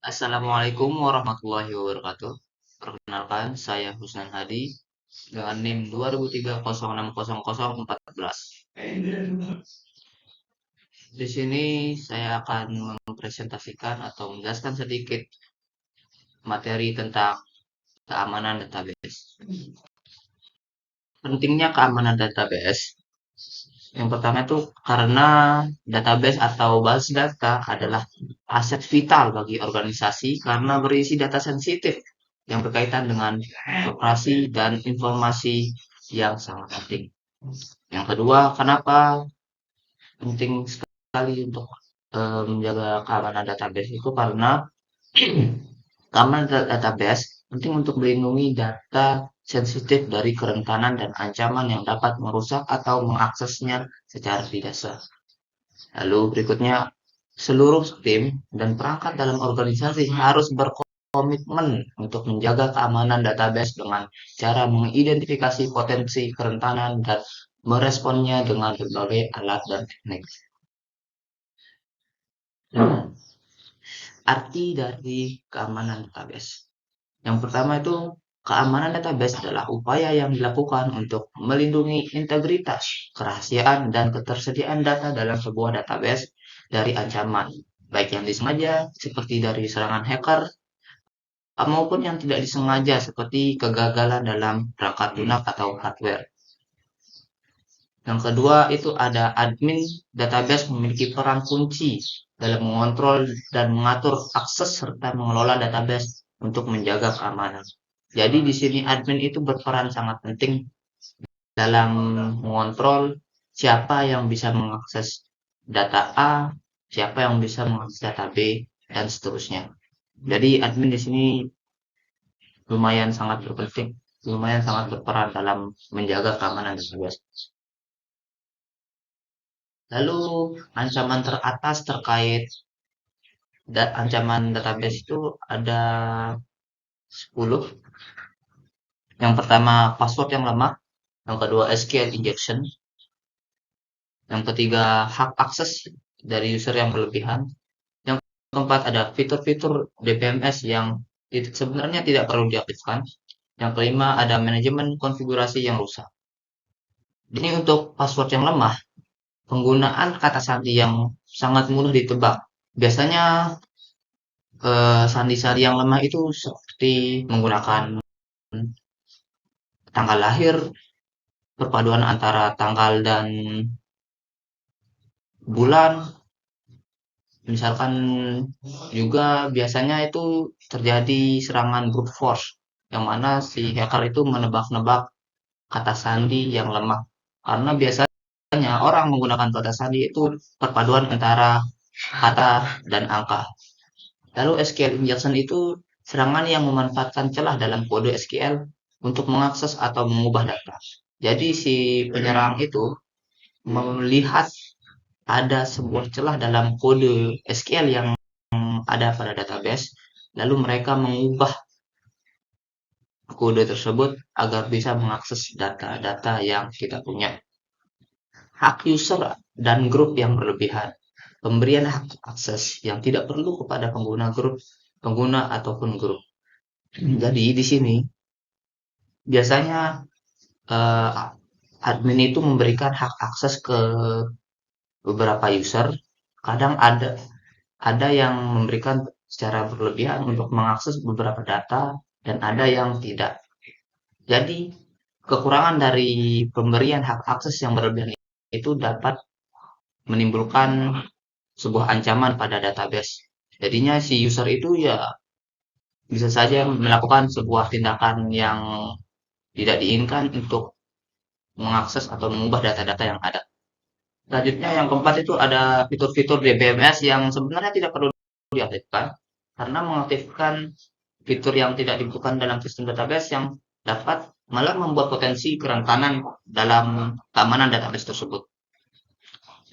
Assalamualaikum warahmatullahi wabarakatuh. Perkenalkan, saya Husnan Hadi dengan NIM 2023060014. Di sini saya akan mempresentasikan atau menjelaskan sedikit materi tentang keamanan database. Pentingnya keamanan database. Yang pertama itu karena database atau base data adalah aset vital bagi organisasi karena berisi data sensitif yang berkaitan dengan operasi dan informasi yang sangat penting. Yang kedua, kenapa penting sekali untuk menjaga keamanan database itu karena keamanan database penting untuk melindungi data sensitif dari kerentanan dan ancaman yang dapat merusak atau mengaksesnya secara tidak sah. Lalu berikutnya, seluruh tim dan perangkat dalam organisasi harus berkomitmen untuk menjaga keamanan database dengan cara mengidentifikasi potensi kerentanan dan meresponnya dengan berbagai alat dan teknik. Arti dari keamanan database. Yang pertama itu, keamanan database adalah upaya yang dilakukan untuk melindungi integritas, kerahasiaan, dan ketersediaan data dalam sebuah database dari ancaman, baik yang disengaja seperti dari serangan hacker, maupun yang tidak disengaja seperti kegagalan dalam perangkat lunak atau hardware. Yang kedua itu ada admin database memiliki peran kunci dalam mengontrol dan mengatur akses serta mengelola database untuk menjaga keamanan. Jadi di sini admin itu berperan sangat penting dalam mengontrol siapa yang bisa mengakses data A, siapa yang bisa mengakses data B, dan seterusnya. Jadi admin di sini lumayan sangat berpenting, lumayan sangat berperan dalam menjaga keamanan database. Lalu ancaman teratas terkait ancaman database itu ada 10. Yang pertama password yang lemah, yang kedua SQL injection, yang ketiga hak akses dari user yang berlebihan, yang keempat ada fitur-fitur DBMS yang sebenarnya tidak perlu diaktifkan, yang kelima ada manajemen konfigurasi yang rusak. Ini untuk password yang lemah, penggunaan kata sandi yang sangat mudah ditebak. Biasanya sandi-sandi yang lemah itu seperti menggunakan tanggal lahir, perpaduan antara tanggal dan bulan, misalkan juga biasanya itu terjadi serangan brute force, yang mana si hacker itu menebak-nebak kata sandi yang lemah. Karena biasanya orang menggunakan kata sandi itu perpaduan antara kata dan angka. Lalu SQL injection itu serangan yang memanfaatkan celah dalam kode SQL untuk mengakses atau mengubah data. Jadi si penyerang itu melihat ada sebuah celah dalam kode SQL yang ada pada database, lalu mereka mengubah kode tersebut agar bisa mengakses data-data yang kita punya. Hak user dan grup yang berlebihan. Pemberian hak akses yang tidak perlu kepada pengguna grup, pengguna ataupun grup. Jadi di sini biasanya eh, admin itu memberikan hak akses ke beberapa user. Kadang ada yang memberikan secara berlebihan untuk mengakses beberapa data dan ada yang tidak. Jadi kekurangan dari pemberian hak akses yang berlebihan itu dapat menimbulkan sebuah ancaman pada database. Jadinya si user itu ya bisa saja melakukan sebuah tindakan yang tidak diinginkan untuk mengakses atau mengubah data-data yang ada. Selanjutnya yang keempat itu ada fitur-fitur DBMS yang sebenarnya tidak perlu diaktifkan karena mengaktifkan fitur yang tidak dibutuhkan dalam sistem database yang dapat malah membuat potensi kerentanan dalam keamanan database tersebut.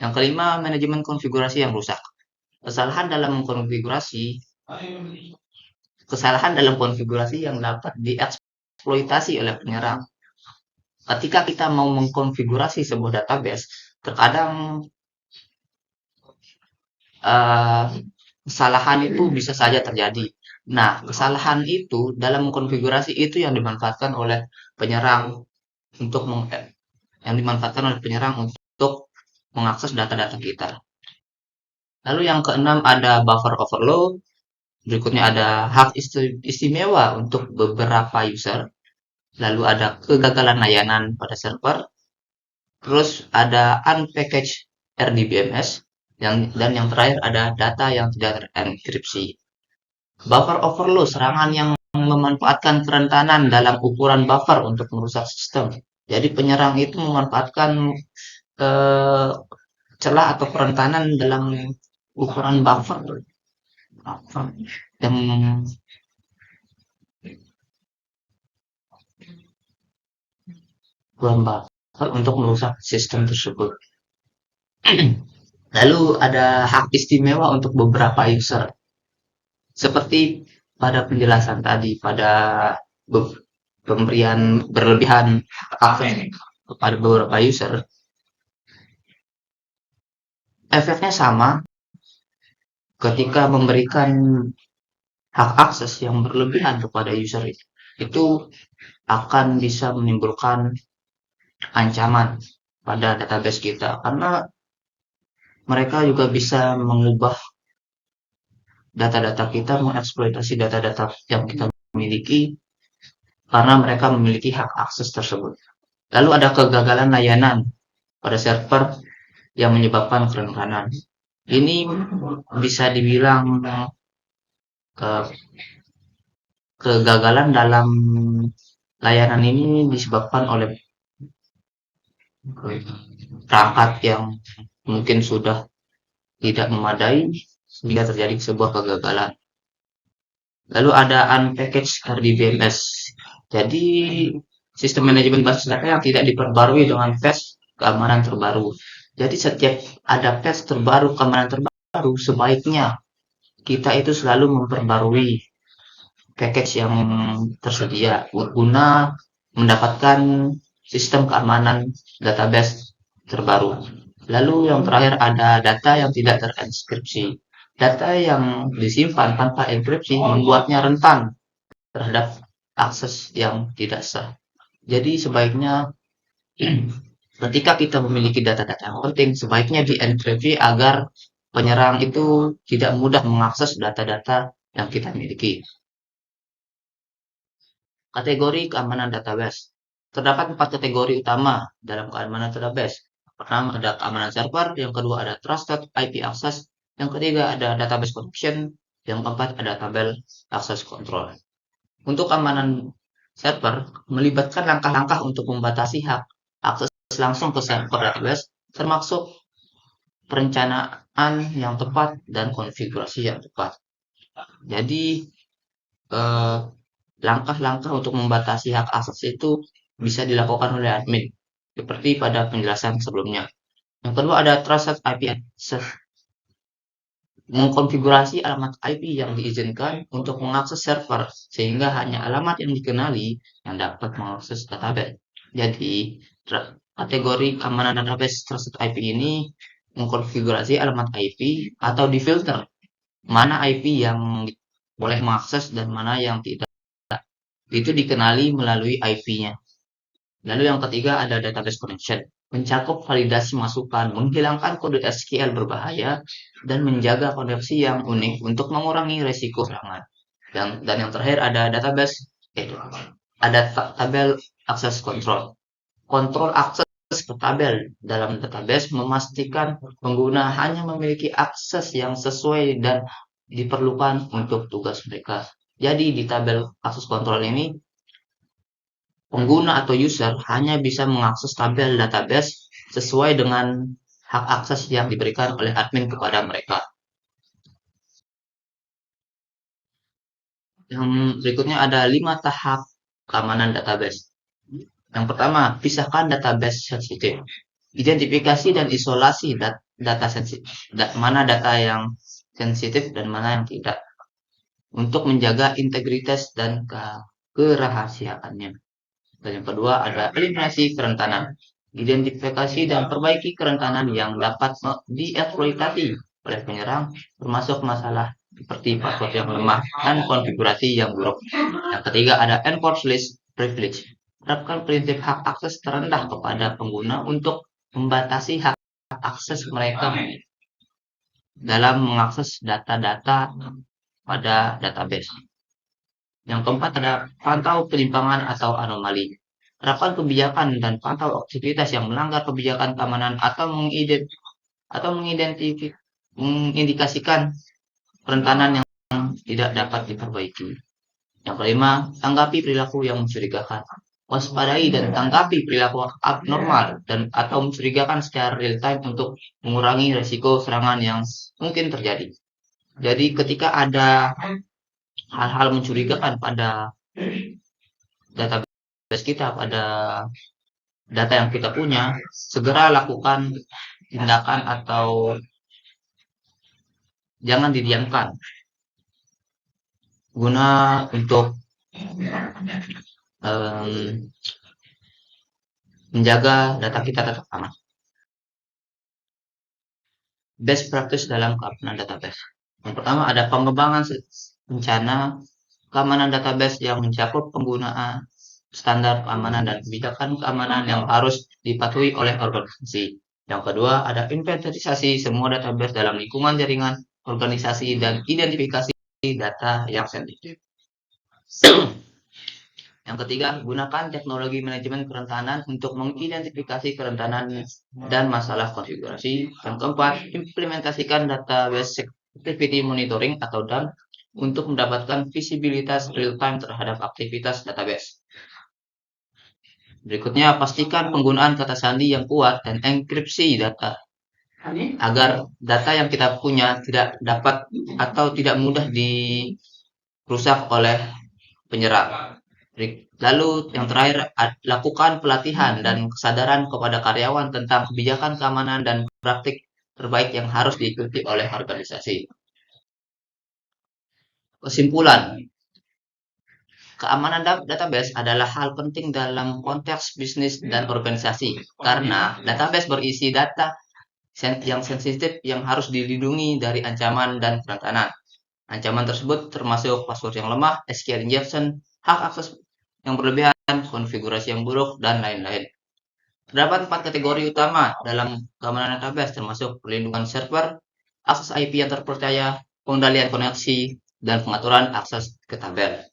Yang kelima, manajemen konfigurasi yang rusak. Kesalahan dalam konfigurasi kesalahan dalam konfigurasi yang dapat dieksploitasi oleh penyerang. Ketika kita mau mengkonfigurasi sebuah database, terkadang uh, kesalahan itu bisa saja terjadi. Nah, kesalahan itu dalam mengkonfigurasi itu yang dimanfaatkan oleh penyerang untuk yang dimanfaatkan oleh penyerang untuk mengakses data-data kita. Lalu yang keenam ada buffer overload, berikutnya ada hak istimewa untuk beberapa user, lalu ada kegagalan layanan pada server, terus ada unpackaged RDBMS, dan yang terakhir ada data yang tidak terenkripsi. Buffer overload, serangan yang memanfaatkan kerentanan dalam ukuran buffer untuk merusak sistem. Jadi penyerang itu memanfaatkan eh, celah atau kerentanan dalam ukuran buffer yang ukuran buffer untuk merusak sistem tersebut. Lalu ada hak istimewa untuk beberapa user. Seperti pada penjelasan tadi, pada pemberian berlebihan akses kepada beberapa user, efeknya sama ketika memberikan hak akses yang berlebihan kepada user itu akan bisa menimbulkan ancaman pada database kita karena mereka juga bisa mengubah data-data kita, mengeksploitasi data-data yang kita miliki karena mereka memiliki hak akses tersebut. Lalu ada kegagalan layanan pada server yang menyebabkan kerentanan. Ini bisa dibilang ke kegagalan dalam layanan ini disebabkan oleh perangkat yang mungkin sudah tidak memadai sehingga terjadi sebuah kegagalan. Lalu ada unpackaged RDBMS. Jadi sistem manajemen basis data yang tidak diperbarui dengan patch keamanan terbaru. Jadi setiap ada patch terbaru, keamanan terbaru, sebaiknya kita itu selalu memperbarui package yang tersedia guna mendapatkan sistem keamanan database terbaru. Lalu yang terakhir ada data yang tidak terenkripsi. Data yang disimpan tanpa enkripsi membuatnya rentan terhadap akses yang tidak sah. Jadi sebaiknya ketika kita memiliki data-data yang penting, sebaiknya dienkripsi agar penyerang itu tidak mudah mengakses data-data yang kita miliki. Kategori keamanan database. Terdapat 4 kategori utama dalam keamanan database. Pertama ada keamanan server, yang kedua ada trusted IP access, yang ketiga ada database protection, yang keempat ada tabel access control. Untuk keamanan server melibatkan langkah-langkah untuk membatasi hak akses langsung ke server database, termasuk perencanaan yang tepat dan konfigurasi yang tepat. Jadi eh, langkah-langkah untuk membatasi hak akses itu bisa dilakukan oleh admin, seperti pada penjelasan sebelumnya. Yang kedua ada trusted IP access, mengkonfigurasi alamat IP yang diizinkan untuk mengakses server, sehingga hanya alamat yang dikenali yang dapat mengakses database. Jadi, kategori keamanan database trusted IP ini mengkonfigurasi alamat IP atau difilter mana IP yang boleh mengakses dan mana yang tidak. Itu dikenali melalui IP-nya. Lalu yang ketiga ada database connection, mencakup validasi masukan, menghilangkan kode SQL berbahaya, dan menjaga koneksi yang unik untuk mengurangi resiko serangan. Dan yang terakhir ada database, ada tabel access control. Kontrol akses ke tabel dalam database memastikan pengguna hanya memiliki akses yang sesuai dan diperlukan untuk tugas mereka. Jadi di tabel akses kontrol ini pengguna atau user hanya bisa mengakses tabel database sesuai dengan hak akses yang diberikan oleh admin kepada mereka. Yang berikutnya ada 5 tahap keamanan database. Yang pertama, pisahkan database sensitif. Identifikasi dan isolasi data sensitif, mana data yang sensitif dan mana yang tidak, untuk menjaga integritas dan kerahasiaannya. Dan yang kedua ada eliminasi kerentanan. Identifikasi dan perbaiki kerentanan yang dapat dieksploitasi oleh penyerang, termasuk masalah seperti password yang lemah dan konfigurasi yang buruk. Yang ketiga ada enforce least privilege. Terapkan prinsip hak akses terendah kepada pengguna untuk membatasi hak akses mereka dalam mengakses data-data pada database. Yang keempat ada pantau penyimpangan atau anomali. Terapkan kebijakan dan pantau aktivitas yang melanggar kebijakan keamanan atau mengindikasikan kerentanan yang tidak dapat diperbaiki. Yang kelima, tanggapi perilaku yang mencurigakan. Waspadai dan tanggapi perilaku abnormal dan atau mencurigakan secara real time untuk mengurangi resiko serangan yang mungkin terjadi. Jadi ketika ada hal-hal mencurigakan pada database kita, pada data yang kita punya, segera lakukan tindakan atau jangan didiamkan guna untuk menjaga data kita tetap aman. Best practice dalam keamanan database. Yang pertama ada pengembangan rencana keamanan database yang mencakup penggunaan standar keamanan dan kebijakan keamanan yang harus dipatuhi oleh organisasi. Yang kedua ada inventarisasi semua database dalam lingkungan jaringan organisasi dan identifikasi data yang sensitif. Yang ketiga, gunakan teknologi manajemen kerentanan untuk mengidentifikasi kerentanan dan masalah konfigurasi. Yang keempat, implementasikan database activity monitoring atau DAM untuk mendapatkan visibilitas real-time terhadap aktivitas database. Berikutnya, pastikan penggunaan kata sandi yang kuat dan enkripsi data agar data yang kita punya tidak dapat atau tidak mudah dirusak oleh penyerang. Lalu yang terakhir, lakukan pelatihan dan kesadaran kepada karyawan tentang kebijakan keamanan dan praktik terbaik yang harus diikuti oleh organisasi. Kesimpulan, keamanan database adalah hal penting dalam konteks bisnis dan organisasi karena database berisi data yang sensitif yang harus dilindungi dari ancaman dan kerentanan. Ancaman tersebut termasuk password yang lemah, SQL injection, hak akses yang berlebihan, konfigurasi yang buruk, dan lain-lain. Terdapat 4 kategori utama dalam keamanan database termasuk perlindungan server, akses IP yang terpercaya, pengendalian koneksi, dan pengaturan akses ke tabel.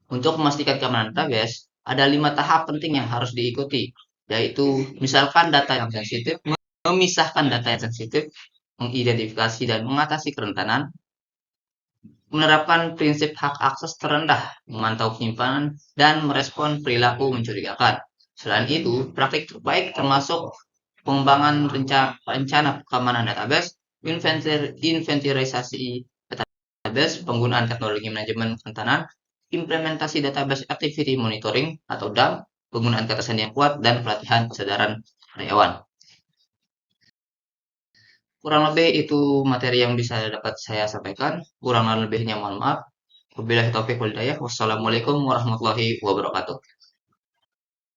Untuk memastikan keamanan database, ada 5 tahap penting yang harus diikuti, yaitu misalkan data yang sensitif, memisahkan data yang sensitif, mengidentifikasi dan mengatasi kerentanan, menerapkan prinsip hak akses terendah, memantau penyimpanan, dan merespon perilaku mencurigakan. Selain itu, praktik terbaik termasuk pengembangan rencana keamanan database, inventarisasi database, penggunaan teknologi manajemen kerentanan, implementasi database activity monitoring atau DAM, penggunaan kata sandi yang kuat, dan pelatihan kesadaran karyawan. Kurang lebih itu materi yang bisa dapat saya sampaikan. Kurang lebihnya mohon maaf. Wabillahi taufiq wal hidayah. Wassalamualaikum warahmatullahi wabarakatuh.